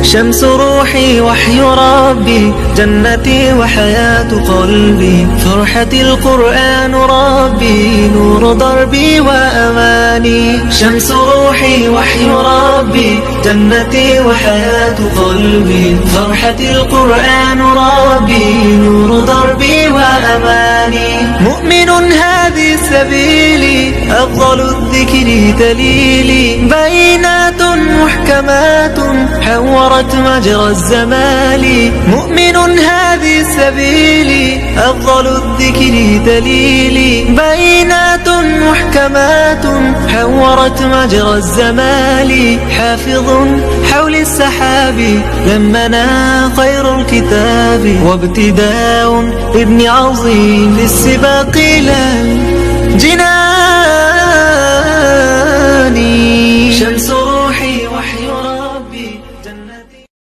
شمس روحي وحي ربي، جنتي وحياة قلبي، فرحتي القرآن ربي، نور دربي وأماني. شمس روحي وحي ربي، جنتي وحياة قلبي، فرحتي القرآن ربي، نور دربي وأماني. مؤمن هذه سبيلي، أفضل الذكر دليلي، بينات محكمات حورت مجرى الزمان. مؤمن هذه سبيلي، أفضل الذكر دليلي، بينات محكمات حورت مجرى الزمان. حافظ حول السحاب لمنا خير الكتاب، وابتداء ابن عظيم في السباق لا جنا